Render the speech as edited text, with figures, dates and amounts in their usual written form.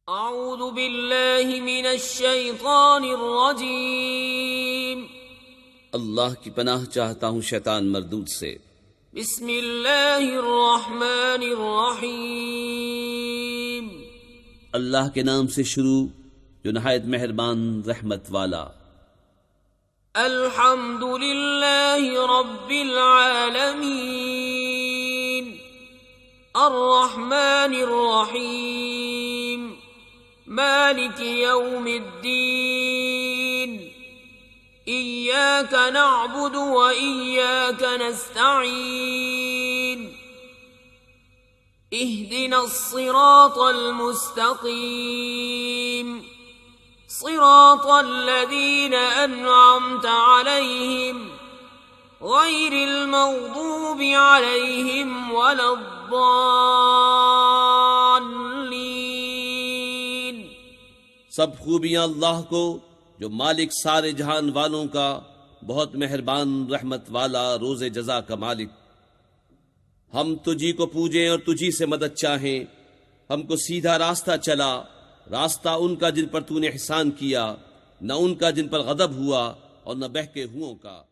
اعوذ باللہ من الشیطان الرجیم، اللہ کی پناہ چاہتا ہوں شیطان مردود سے۔ بسم اللہ الرحمن الرحیم، اللہ کے نام سے شروع جو نہایت مہربان رحمت والا۔ الحمد للہ رب العالمین، الرحمن الرحیم، مالک یوم الدین، ایاک نعبد و ایاک نستعین، اہدنا الصراط المستقیم، صراط الذین انعمت علیہم غیر المغضوب علیہم ولا الضالین۔ سب خوبیاں اللہ کو جو مالک سارے جہان والوں کا، بہت مہربان رحمت والا، روز جزا کا مالک۔ ہم تجھی کو پوجیں اور تجھی سے مدد چاہیں۔ ہم کو سیدھا راستہ چلا، راستہ ان کا جن پر تو نے احسان کیا، نہ ان کا جن پر غضب ہوا اور نہ بہکے ہوئوں کا۔